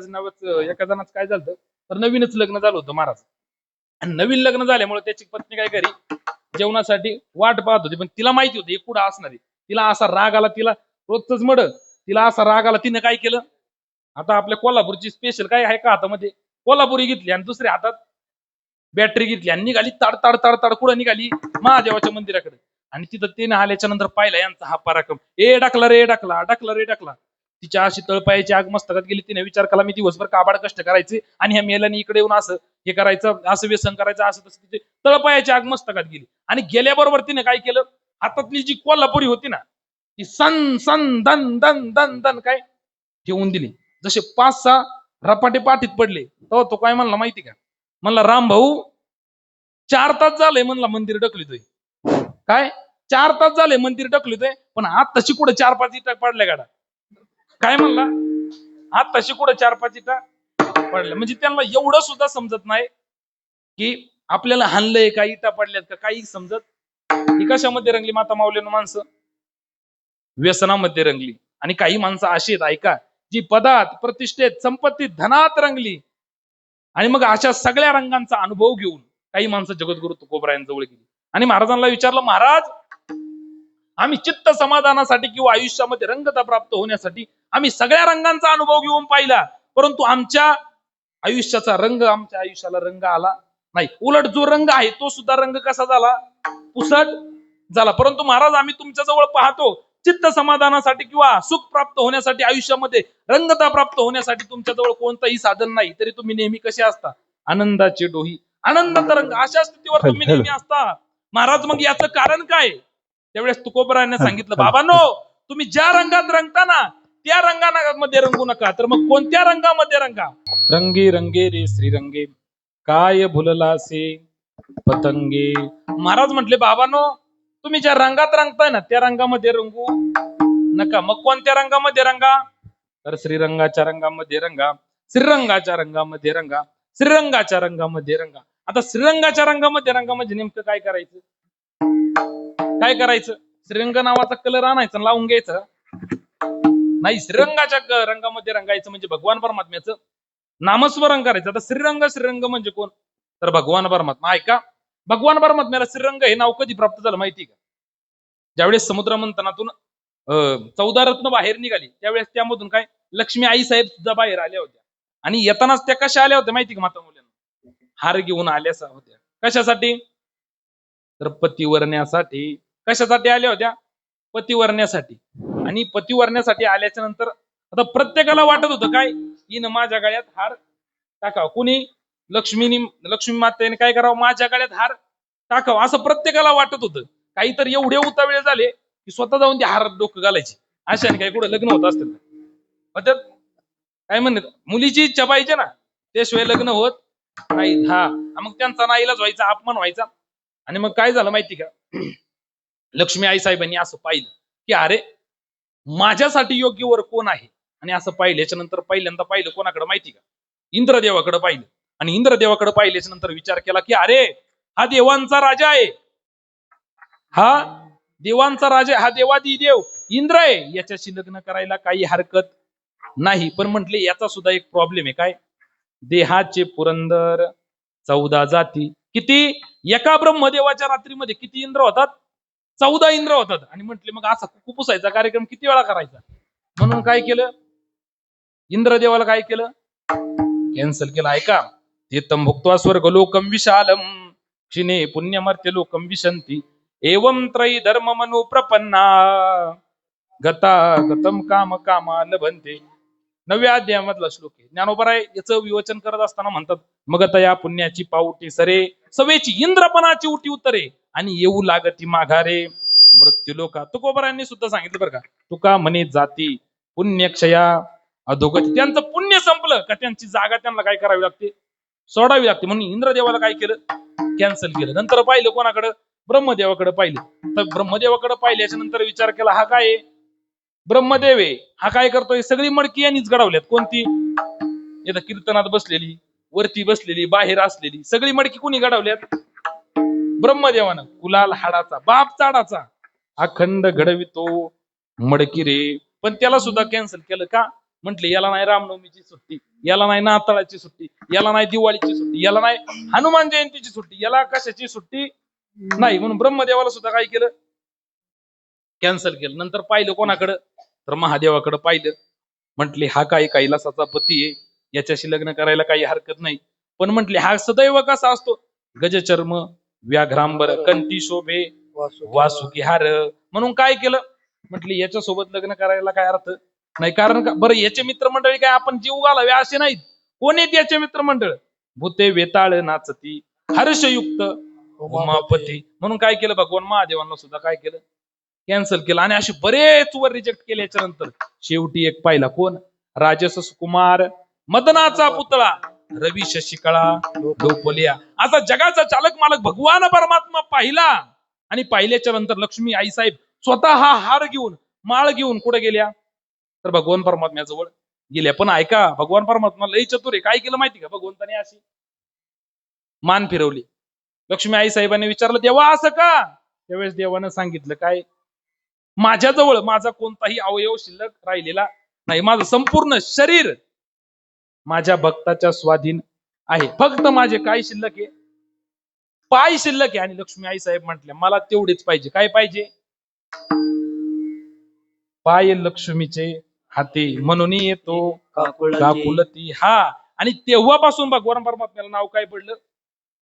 जणाचं काय झालं, तर नवीनच लग्न झालं होतं महाराज. आणि नवीन लग्न झाल्यामुळे त्याची पत्नी काय करी, जेवणासाठी वाट पाहत होती. पण तिला माहिती होती हे कुठं असणार आहे. तिला असा राग आला, तिला रोजच मड, तिला असा राग आला, तिने काय केलं, आता आपल्या कोल्हापूरची स्पेशल काय आहे का हातामध्ये, कोल्हापुरी घेतली आणि दुसऱ्या हातात बॅटरी घेतली आणि निघाली ताड ताड ताड ताड. कुठं निघाली, महादेवाच्या मंदिराकडे. आणि तिथं तिने आल्याच्या नंतर पाहिला यांचा हा पराक्रम. ए डाकला रे डाकला, डाकला रे डाकला. तिच्या अशी तळपायाची आग मस्तकात गेली. तिने विचार केला, मी दिवसभर काबाड कष्ट करायचे आणि ह्या मेलाने इकडे येऊन असं हे करायचं, असं व्यसन करायचं, असं तसं. तिचे तळपायाची आग मस्तकात गेली. आणि गेल्याबरोबर तिने काय केलं, हातातली जी कोल्हापुरी होती ना, ती सन सन दन दन दन दन काय ठेवून दिली. जसे 5-6 रपाटे पाठीत पडले. तो काय म्हणला माहिती का, म्हणला, राम भाऊ 4 तास झाले म्हणला मंदिर ढकलितोय. काय 4 तास झाले मंदिर ढकलितोय, पण आत्ताशी कुठं 4-5 इटा पडल्या गाडा. काय म्हणला, आत्ताशी कुठं 4-5 इटा पडल्या. म्हणजे त्यांना एवढं सुद्धा समजत नाही की आपल्याला हाणलंय का, इटा पडल्यात का, काही समजत. ही कशामध्ये रंगली माता माऊलीनं माणसं, व्यसनामध्ये रंगली. आणि काही माणसं अशी आहेत ऐका, जी पदात, प्रतिष्ठेत, संपत्तीत, धनात रंगली. आणि मग अशा सगळ्या रंगांचा अनुभव घेऊन काही माणसं जगद्गुरु तुकोबरायांजवळ गेली आणि महाराजांना विचारलं, महाराज आम्ही चित्त समाधानासाठी किंवा आयुष्यामध्ये रंगता प्राप्त होण्यासाठी आम्ही सगळ्या रंगांचा अनुभव घेऊन पाहिला, परंतु आमच्या आयुष्याचा रंग, आमच्या आयुष्याला रंग आला नाही. उलट जो रंग आहे तो सुद्धा रंग कसा झाला, पुसट झाला. परंतु महाराज आम्ही तुमच्या जवळ पाहतो, चित्त समाधानासाठी किंवा सुख प्राप्त होण्यासाठी, आयुष्यामध्ये रंगता प्राप्त होण्यासाठी तुमच्याजवळ कोणतंही साधन नाही, तरी तुम्ही नेहमी कसे असता, आनंदाचे डोही, आनंदाचा रंग, अशा स्थितीवर तुम्ही नेहमी असता. महाराज मग याचं कारण काय. त्यावेळेस तुकोबरायांनी सांगितलं, बाबांनो तुम्ही ज्या रंगात रंगता ना त्या रंगामध्ये रंगू नका, तर मग कोणत्या रंगामध्ये रंगा. रंगे रंगे रे श्रीरंगे, काय भुललासे पतंगे. महाराज म्हटले, बाबांनो तुम्ही ज्या रंगात रंगताय ना त्या रंगामध्ये रंगू नका. मग कोणत्या रंगामध्ये रंगा, तर श्रीरंगाच्या रंगामध्ये रंगा, श्रीरंगाच्या रंगामध्ये रंगा, श्रीरंगाच्या रंगामध्ये रंगा. आता श्रीरंगाच्या रंगामध्ये रंगा म्हणजे नेमकं काय करायचं, काय करायचं, श्रीरंग नावाचा कलर आणायचा लावून घ्यायचं नाही. श्रीरंगाच्या रंगामध्ये रंगायचं म्हणजे भगवान परमात्म्याचं नामस्मरण करायचं. आता श्रीरंग म्हणजे कोण, तर भगवान परमात्मा. ऐका, भगवान परमात्म्याला श्रीरंग हे नाव कधी प्राप्त झालं माहिती का, ज्यावेळेस समुद्र मंथनातून 14 रत्न बाहेर निघाली त्यावेळेस त्यामधून काय लक्ष्मी आई साहेब सुद्धा बाहेर आल्या होत्या. आणि येतानाच त्या कशा आल्या होत्या माहिती का, माता मुलांना हार घेऊन आल्या होत्या. कशासाठी, तर पतिवरण्यासाठी. कशासाठी आल्या होत्या, पतिवरण्यासाठी. आणि पतिवरण्यासाठी आल्याच्या नंतर आता प्रत्येकाला वाटत होतं काय, हिनं माझ्या गळ्यात हार टाकावा. कुणी, लक्ष्मी मातेने काय करावं, माझ्या गळ्यात हार टाकावा असं प्रत्येकाला वाटत होतं. काही तर एवढे उतावेळ झाले की स्वतः जाऊन ते हारात डोकं घालायचे. अशाने काही कुठं लग्न होत असतं काय म्हणत, मुलीची इच्छा पाहिजे ना, त्याशिवाय लग्न होत नाही. मग त्यांचा नाईलाज व्हायचा, अपमान व्हायचा. आणि मग काय झालं माहिती का, लक्ष्मी आई साहेबांनी असं पाहिलं की अरे माझ्यासाठी योग्य वर कोण आहे. आणि असं पाहिल्याच्या नंतर पहिल्यांदा पाहिलं कोणाकडे माहिती का, इंद्रदेवाकडे पाहिलं. आणि इंद्रदेवाकडे पाहिल्याच्या नंतर विचार केला की अरे हा देवांचा राजा आहे, हा देवांचा राजा, हा देवादी देव इंद्र आहे, याच्याशी लग्न करायला काही हरकत नाही. पण म्हटले याचा सुद्धा एक प्रॉब्लेम आहे, काय, देहाचे पुरंदर 14 जाती. किती, एका ब्रह्मदेवाच्या रात्रीमध्ये किती इंद्र होतात, 14 इंद्र होतात. आणि म्हटले मग असा कुपुसायचा कार्यक्रम किती वेळा करायचा. म्हणून काय केलं, इंद्रदेवाला काय केलं, कॅन्सल केलं. ऐका, तीर्थम भुक्त्वा स्वर्ग लोकम विशालम क्षिणे पुण्यमर्त्य लोकम विशंती एवं त्रयी धर्म मनु प्रपन्ना गता गतम काम कामा लभंते. 9व्या अध्यायामधला श्लोक आहे. ज्ञानोबराय याचं विवचन करत असताना म्हणतात, मग तया पुण्याची पावटी सरे सवेची इंद्रपणाची उटी उतरे आणि येऊ लागती माघारे मृत्यू लोका. तुकोबरायांनी सुद्धा सांगितलं बरं का, तुका म्हणे जाती पुण्यक्षया अधोगती. त्यांचं पुण्य संपलं का त्यांची जागा त्यांना काय करावी लागते, सोडावी लागते. म्हणून इंद्रदेवाला काय केलं, कॅन्सल केलं. नंतर पाहिलं कोणाकडे, ब्रह्मदेवाकडे पाहिलं. तर ब्रह्मदेवाकडे पाहिल्याच्या नंतर विचार केला, हा काय ब्रह्मदेव आहे, हा काय करतोय, सगळी मडकी यांनीच घडवल्यात. कोणती, इथं कीर्तनात बसलेली, वरती बसलेली, बाहेर असलेली सगळी मडकी कुणी घडवल्यात? ब्रह्मदेवानं. कुलाल हाडाचा बाप चाडाचा अखंड घडवितो मडकी रे. पण त्याला सुद्धा कॅन्सल केलं का? म्हटले याला नाही रामनवमीची सुट्टी, याला नाही नाताळाची सुट्टी, याला नाही दिवाळीची सुट्टी, याला नाही हनुमान जयंतीची सुट्टी, याला कशाची सुट्टी नाही. म्हणून ब्रह्मदेवाला सुद्धा काय केलं? कॅन्सल केलं. नंतर पाहिलं कोणाकडं? तर महादेवाकडे पाहिलं. म्हटले हा काही कैलासाचा पती आहे, याच्याशी लग्न करायला काही हरकत नाही. पण म्हटले हा सदैव कसा असतो? गजचर्म व्याघ्रांबर कंठी शोभे वासुकी हार. म्हणून काय केलं? म्हटले याच्यासोबत लग्न करायला काय अर्थ नाही. कारण का बरं? याचे मित्रमंडळी काय आपण जीव घालावे असे नाहीत. कोण आहेत याचे मित्रमंडळ? भूते वेताळ नाचती हर्षयुक्त उमापती. म्हणून काय केलं? भगवान महादेवांना सुद्धा काय केलं? कॅन्सल केलं. आणि असे बरेच वर रिजेक्ट केले. याच्यानंतर शेवटी एक पाहिला. कोण? राजस कुमार मदनाचा पुतळा रवी शशिकळा लोपलिया. असा जगाचा चालक मालक भगवान परमात्मा पाहिला. आणि पाहिल्याच्या नंतर लक्ष्मी आईसाहेब स्वतः हा हार घेऊन माळ घेऊन कुठे गेल्या? तर भगवान परमात्म्याजवळ गेल्या. पण ऐका, भगवान परमात्मा लई चतुर आहे. काय केलं माहिती का? भगवंताने अशी मान फिरवली. लक्ष्मी आई साहेबांनी विचारलं देवा असं का? त्यावेळेस देवानं सांगितलं काय? माझ्याजवळ माझा कोणताही अवयव शिल्लक राहिलेला नाही. माझं संपूर्ण शरीर माझ्या भक्ताच्या स्वाधीन आहे. फक्त माझे काय शिल्लक आहे? पाय शिल्लक आहे. आणि लक्ष्मी आई साहेब म्हटल्या मला तेवढेच पाहिजे. काय पाहिजे? पाय लक्ष्मीचे हाती म्हणून येतो काकुलती. हा. आणि तेव्हापासून भगवान परमात्म्याला नाव काय पडलं?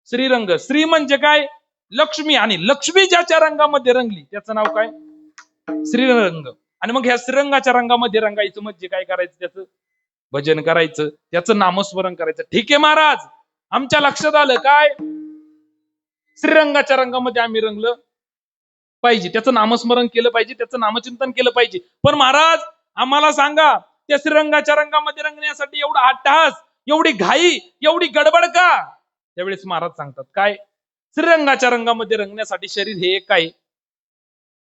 श्रीरंग. श्री म्हणजे काय? लक्ष्मी. आणि लक्ष्मी ज्याच्या रंगामध्ये रंगली त्याचं नाव काय? श्रीरंग. आणि मग ह्या श्रीरंगाच्या रंगामध्ये रंगायचं म्हणजे काय करायचं? त्याचं भजन करायचं, त्याचं नामस्मरण करायचं. ठीक आहे महाराज, आमच्या लक्षात आलं. काय? श्रीरंगाच्या रंगामध्ये आम्ही रंगलं पाहिजे, त्याचं नामस्मरण केलं पाहिजे, त्याचं नामचिंतन केलं पाहिजे. पण महाराज आम्हाला सांगा, त्या श्रीरंगाच्या रंगामध्ये रंगण्यासाठी एवढा अट्टहास, एवढी घाई, एवढी गडबड का? त्यावेळेस महाराज सांगतात काय? श्रीरंगाच्या रंगामध्ये रंगण्यासाठी शरीर हे एक काय?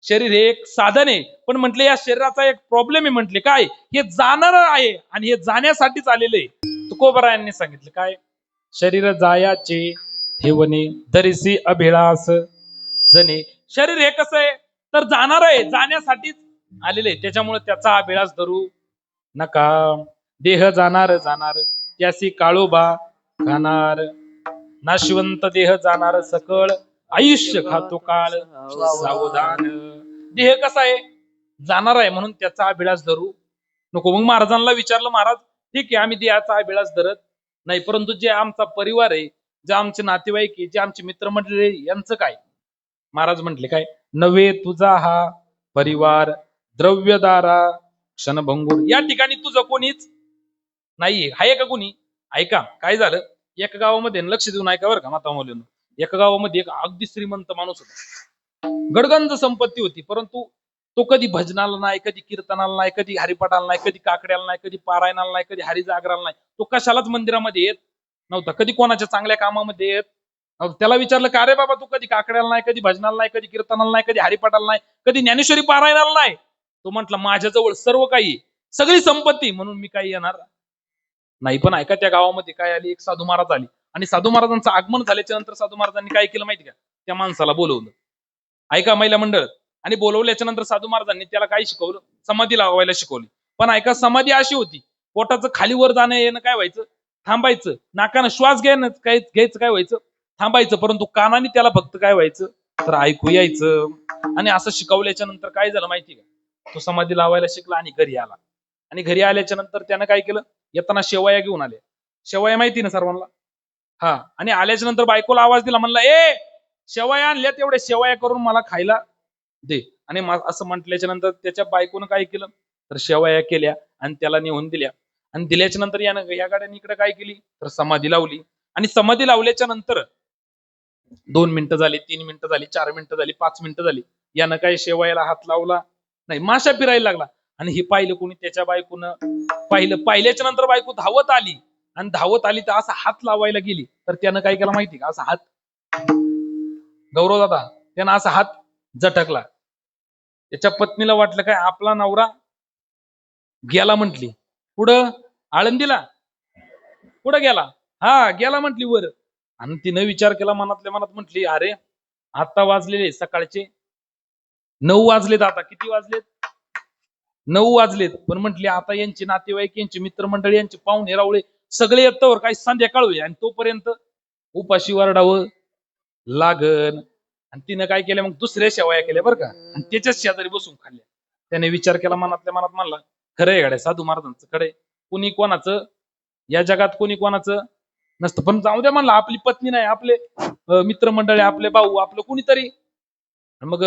शरीर हे एक साधन आहे. पण म्हटले या शरीराचा एक प्रॉब्लेम आहे. म्हटले काय? हे जाणार आहे आणि हे जाण्यासाठीच आलेलं आहे. तुकोबरायांनी सांगितलं काय? शरीर जायाचे ठेवणे धरिसी अभिलाष जने. शरीर हे कसं आहे? तर जाणार आहे, जाण्यासाठीच आलेले. त्याच्यामुळे त्याचा अभिलाष धरू नका. देह जाणार जाणार त्यासी काळोबा खाणार. नाशिवंत देह जाणार सकळ आयुष्य खातो काळ सावधान. देह कसा आहे? जाणार आहे, म्हणून त्याचा अभिलाष धरू नको. मग महाराजांना विचारलं, महाराज ठीक आहे आम्ही देहाचा अभिलाष धरत नाही, परंतु जे आमचा परिवार आहे, जे आमचे नातेवाईक आहे, जे आमचे मित्रमंडळी आहे, यांचं काय? महाराज म्हटले काय? नव्हे तुझा हा परिवार द्रव्यदारा क्षणभंगूर. या ठिकाणी तुझं कोणीच नाहीये. आहे का कोणी? ऐका काय झालं. एका गावामध्ये, लक्ष देऊन ऐका बरं का माता मुलींनो, एका गावामध्ये एक अगदी श्रीमंत माणूस होता. गडगंज संपत्ती होती, परंतु तो कधी भजनाला नाही, कधी कीर्तनाला नाही, कधी हरिपाठाला नाही, कधी काकड्याला नाही, कधी पारायणाला नाही, कधी हरिजागराला नाही. तो कशालाच मंदिरामध्ये येत नव्हता, कधी कोणाच्या चांगल्या कामामध्ये येत नव्हता. त्याला विचारलं का रे बाबा, तू कधी काकड्याला नाही, कधी भजनाला नाही, कधी कीर्तनाला नाही, कधी हरिपाठाला नाही, कधी ज्ञानेश्वरी पारायणाला नाही. तो म्हटला माझ्याजवळ सर्व काही, सगळी संपत्ती, म्हणून मी काही येणार नाही. पण ऐका, त्या गावामध्ये काय आली? एक साधू महाराज आली. आणि साधू महाराजांचं आगमन झाल्याच्या नंतर साधू महाराजांनी काय केलं माहिती का? त्या माणसाला बोलवलं. ऐका महिला मंडळ. आणि बोलवल्याच्या नंतर साधू महाराजांनी त्याला काय शिकवलं? समाधी लावायला शिकवली. पण ऐका, समाधी अशी होती, पोटाचं खाली वर जाणं येणं काय व्हायचं? थांबायचं. नाकानं श्वास घ्यायचं काय व्हायचं? थांबायचं. परंतु कानाने त्याला फक्त काय व्हायचं? तर ऐकू यायचं. आणि असं शिकवल्याच्या नंतर काय झालं माहिती का? तो समाधी लावायला शिकला आणि घरी आला. आणि घरी आल्याच्या नंतर त्यानं काय केलं? येताना शेवया घेऊन आले. शेवया माहिती ना सर्वांना? हा. आणि आल्याच्या नंतर बायकोला आवाज दिला, म्हणला ए शेवया आणल्या, तेवढ्या शेवया करून मला खायला दे. आणि असं म्हटल्याच्या नंतर त्याच्या बायकोनं काय केलं? तर शेवया केल्या आणि त्याला नेऊन दिल्या. आणि दिल्याच्या नंतर यानं या गाड्याने इकडे काय केली? तर समाधी लावली. आणि समाधी लावल्याच्या नंतर 2 मिनिटं झाली, 3 मिनिटं झाली, 4 मिनिटं झाली, 5 मिनिटं झाली. यानं काय शेवयाला हात लावला नाही, माशा फिरायला लागला. आणि हे पाहिलं कोणी? त्याच्या बायकोनं पाहिलं. पाहिल्याच्या नंतर बायको धावत आली. आणि धावत आली तर असा हात लावायला गेली, तर त्यानं काय केलं माहिती का? असा हात, गौरव दादा, त्यानं असा हात झटकला. त्याच्या पत्नीला वाटलं काय आपला नवरा गेला, म्हटली पुढं आळंदीला. कुठं गेला? हा गेला म्हटली वर. आणि तिनं विचार केला मनातल्या मनात, म्हटली अरे आता वाजलेले सकाळचे 9 वाजलेत. आता किती वाजलेत? 9 वाजलेत. पण म्हटली आता यांचे नातेवाईक, यांचे मित्रमंडळी, यांचे पाहुणे रावळे सगळे येतवर काही संध्याकाळ होईल आणि तोपर्यंत उपाशी वरडावं लागन. आणि तिनं काय केलं मग दुसऱ्या शेवया केल्या बरं का, आणि त्याच्याच शेजारी बसून खाल्ल्या. त्याने विचार केला मनातल्या मनात, म्हणला खरंय गाड्या साधू महाराजांचं, खरंय कोणी कोणाचं या जगात कोणी कोणाचं नसतं. पण जाऊ द्या म्हणला, आपली पत्नी नाही, आपले मित्रमंडळी, आपले भाऊ, आपलं कुणीतरी. मग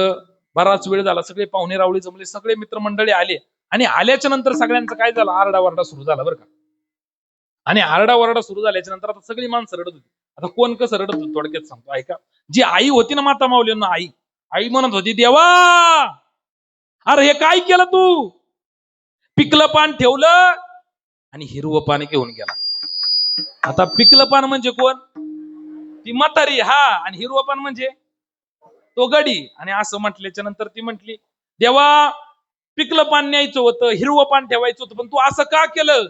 बराच वेळ झाला, सगळे पाहुणे रावळे जमले, सगळे मित्रमंडळी आले. आणि आल्याच्या नंतर सगळ्यांचं काय झालं, आरडाओरडा सुरू झाला बरं का. आणि आरडाओरडा सुरू झाल्याच्या नंतर आता सगळी माणसं रडत होती. आता कोण कसं रडत होतं थोडक्यात सांगतो ऐका. जी आई होती ना माता माऊलींना, आई म्हणत होती, देवा अरे हे काय केलं तू? पिकलं पान ठेवलं आणि हिरवं पान घेऊन गेला. आता पिकलं पान म्हणजे कोण? ती म्हातारी. हा, आणि हिरवं पान म्हणजे तो गडी. आणि असं म्हटल्याच्या नंतर ती म्हटली, देवा पिकलं पान न्यायचं होतं, हिरवं पान ठेवायचं होतं, पण तू असं का केलं?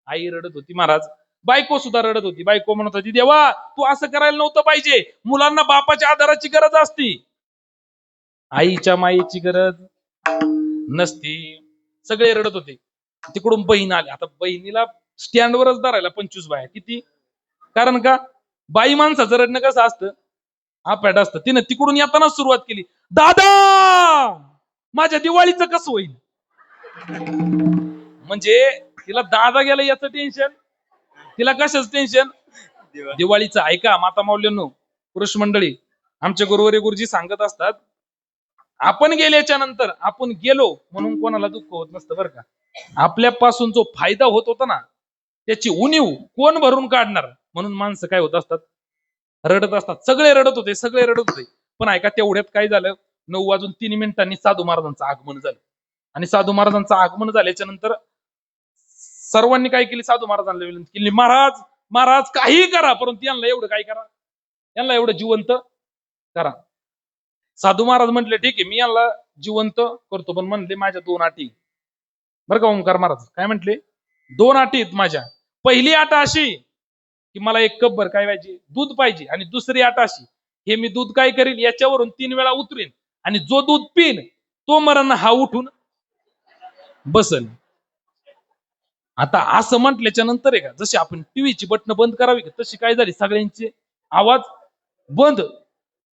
आई रडत होती महाराज. बायको सुद्धा रडत होती. बायको म्हणत होती, देवा तू असं करायला नव्हतं पाहिजे, मुलांना बापाच्या आधाराची गरज असती, आईच्या मायेची गरज नसती. सगळे रडत होते. तिकडून बहीण आली. आता बहिणीला स्टँडवरच धरायला 25 बाया. किती? कारण का बाई माणसाचं रडणं कसं असतं, आपॅट असतं. तिनं तिकडून येताना सुरुवात केली, दादा माझ्या दिवाळीचं कसं होईल? म्हणजे तिला दादा गेला याचं टेन्शन, तिला कशाच टेन्शन? दिवाळीचं. ऐका माता माऊलींनो, पुरुष मंडळी, आमचे गुरुवारी गुरुजी सांगत असतात, आपण गेल्याच्या नंतर आपण गेलो म्हणून कोणाला दुःख होत नसतं बरं का. आपल्यापासून जो फायदा होत होता ना, त्याची उणीव कोण भरून काढणार, म्हणून माणसं काय होत असतात, रडत असतात. सगळे रडत होते, सगळे रडत होते. पण ऐका तेवढ्यात काय झालं, 9:03 साधू महाराजांचं आगमन झालं. आणि साधू महाराजांचं आगमन झाल्याच्या नंतर सर्वांनी काय केली, साधू महाराजांना विनंती केली, महाराज महाराज काही करा, परंतु यांना एवढं काय करा, यांना एवढं जिवंत करा. साधू महाराज म्हटले ठीक आहे, मी यांना जिवंत करतो, पण म्हणले माझ्या 2 अटी. बरं का ओंकार महाराज काय म्हटले? 2 अटी आहेत माझ्या. पहिली अट अशी की मला 1 कपभर काय पाहिजे, दूध पाहिजे. आणि दुसरी अट अशी, हे मी दूध काय करील, याच्यावरून 3 वेळा उतरेन, आणि जो दूध पिन तो मरण हा उठून बसल. आता असं म्हटल्याच्या नंतर आहे का, जशी आपण टीव्हीची बटन बंद करावी का, तशी काय झाली, सगळ्यांचे आवाज बंद.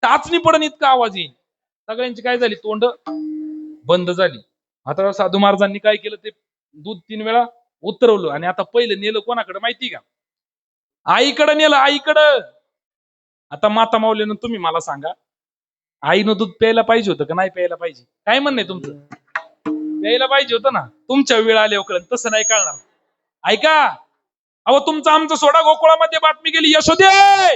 टाचणी पडन इतका आवाज येईल, सगळ्यांची काय झाली, तोंड बंद झाली. आता साधू महाराजांनी काय केलं, ते दूध 3 वेळा उतरवलं. आणि आता पहिलं नेलं कोणाकडे माहिती का? आईकडे नेलं, आईकडं. आता माता माऊलीनं तुम्ही मला सांगा, आईनं दूध प्यायला पाहिजे होतं का नाही प्यायला पाहिजे? काय म्हणणं आहे तुमचं? प्यायला पाहिजे होतं ना. तुमच्या वेळ आले कळण, तसं नाही कळणार. ऐका, अहो तुमचा आमचं सोडा, गोकुळामध्ये बातमी गेली, यशोदे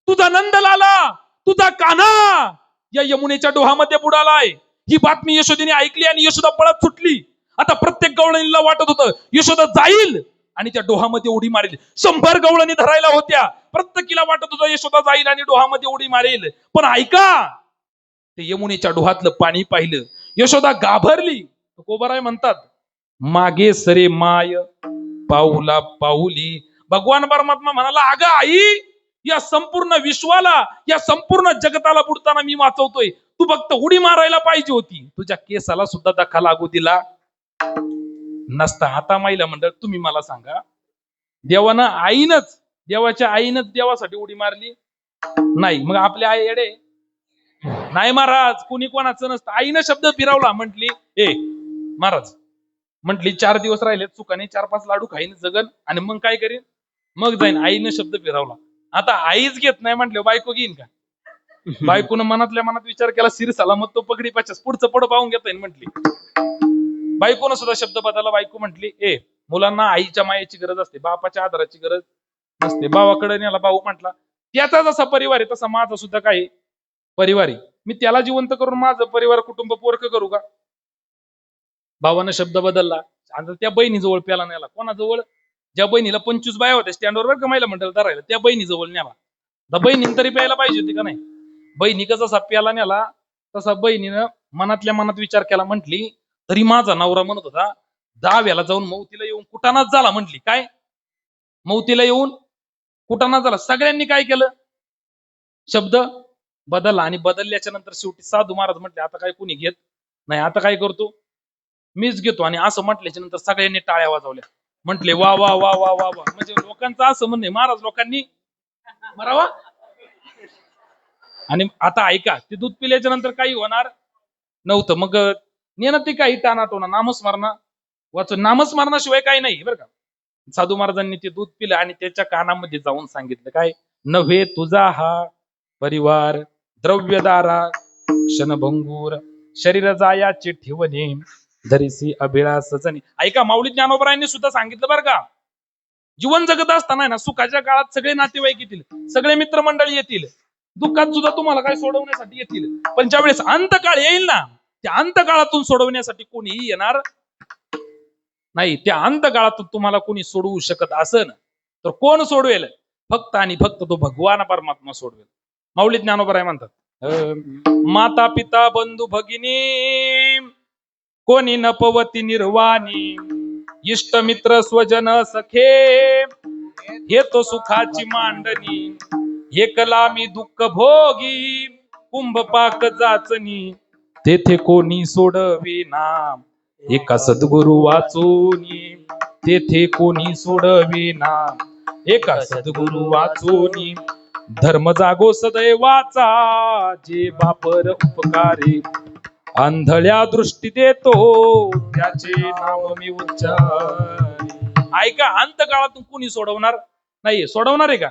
तुझा नंद लाला, तुझा कान्हा या यमुनेच्या डोहामध्ये बुडालाय. ही बातमी यशोदेने ऐकली आणि यशोदा पळत सुटली. आता प्रत्येक गवळणीला वाटत होतं यशोदा जाईल आणि त्या डोहामध्ये उडी मारेल. 100 गवळणी धरायला होत्या, प्रत्येकीला वाटत होतं यशोदा जाईल आणि डोहामध्ये उडी मारेल. पण ऐका, ते यमुनेच्या डोहातलं पाणी पाहिलं, यशोदा घाबरली. कोबराय म्हणतात, मागे सरे माय पाऊला पाऊली. भगवान परमात्मा म्हणाला, अगं आई, या संपूर्ण विश्वाला, या संपूर्ण जगताला बुडताना मी वाचवतोय, तू फक्त उडी मारायला पाहिजे होती, तुझ्या केसाला सुद्धा धक्का लागू दिला नसता. आता महिला मंडळ, तुम्ही मला सांगा, देवानं देवाच्या आईनच देवासाठी उडी मारली नाही, मग आपल्या आई येडे नाही महाराज, कुणी कोणाचं नसतं. आईनं शब्द फिरवला, म्हटली ए महाराज, म्हटली 4 दिवस राहिले चुकाने 4-5 लाडू खाईन जगन आणि मग काय करीन, मग जाईन. आईनं शब्द फिरवला. आता आईच घेत नाही म्हटलं, बायको घेईन का? बायकोनं मनातल्या मनात विचार केला, सिर सलामत तो पगडी पाचस, पुढचं पड पाहून घेता येईल म्हटली. बायकोनं सुद्धा शब्द बदलला. बायको म्हटली, ए मुलांना आईच्या मायेची गरज असते, बापाच्या आधाराची गरज नसते. भावाकडे नेला, भाऊ म्हटला त्याचा जसा परिवार आहे तसा माझा सुद्धा काही परिवार आहे, मी त्याला जिवंत करून माझं परिवार कुटुंब पोरकं करू का? भावानं शब्द बदलला. आणि त्या बहिणीजवळ प्याला नेला. कोणाजवळ? ज्या बहिणीला 25 बाया होत्या स्टँडवर बरं का महिला मंडळ धरायला, त्या बहिणीजवळ नेला. तर बहिणीने तरी प्यायला पाहिजे होती का नाही? बहिणी जसा प्याला नेला तसा बहिणीनं मनातल्या मनात विचार केला, म्हटली तरी माझा नवरा म्हणत होता 10 वेळा जाऊन मौतीला येऊन कुटाणाच झाला. म्हटली काय? मौतीला येऊन कुटाणा झाला. सगळ्यांनी काय केलं, शब्द बदलला आणि बदलल्याच्या नंतर शेवटी साधू महाराज म्हटले आता काय कोणी घेत नाही, आता काय करतो मीच घेतो. आणि असं म्हटल्याच्या नंतर सगळ्यांनी टाळ्या वाजवल्या, म्हटले वा वा वा वा वा वा. म्हणजे लोकांचं असं म्हणणे महाराज लोकांनी मरावा. आणि आता ऐका, ते दूध पिल्याच्या नंतर काही होणार नव्हतं. मग नेणं ते काही टाणाटोना नामस्मरणा वाचून, नामस्मरणाशिवाय काही नाही बरं का. साधू महाराजांनी ते दूध पिलं आणि त्याच्या कानामध्ये जाऊन सांगितलं काय, नव्हे तुझा हा परिवार द्रव्यदारा क्षणभंगूर शरीर जायाचे ठेवणे धरिसी अभिलाष जनी. ऐका, माऊली ज्ञानोबरायांनी सुद्धा सांगितलं बरं का, जीवन जगत असताना ना सुखाच्या काळात सगळे नातेवाईक येतील, सगळे मित्रमंडळी येतील, दुःखात सुद्धा तुम्हाला काय सोडवण्यासाठी येतील, पण ज्यावेळेस अंतकाळ येईल ना, त्या अंतकाळातून सोडवण्यासाठी कोणीही येणार नाही. त्या अंतकाळातून तुम्हाला कोणी सोडवू शकत असन तर कोण सोडवेल, फक्त आणि फक्त तो भगवान परमात्मा सोडवेल. माऊली ज्ञानोबराय म्हणतात, माता पिता बंधू भगिनी कोणी न पवती निर्वाणी, इष्ट मित्र स्वजन सखे हे तो सुखाची मांडणी, एकला मी दुःख भोगी कुंभ पाक जाचनी, तेथे कोणी सोडविना एका सद्गुरु वाचूनी, तेथे कोणी सोडविना एका सद्गुरु वाचूनी, धर्म जागो सदैवाचा जे बापर उपकारी, आंधळ्या दृष्टी देतो त्याचे नाव मी उच्चारी. ऐका, अंतकाळातून कोणी सोडवणार नाही, सोडवणार आहे का,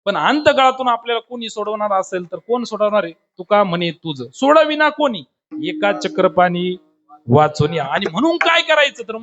पण अंतकाळातून आपल्याला कोणी सोडवणार असेल तर कोण सोडवणार आहे, तुका म्हणे तुझ सोडविना कोणी एका चक्रपाणी वाचून. आणि म्हणून काय करायचं तर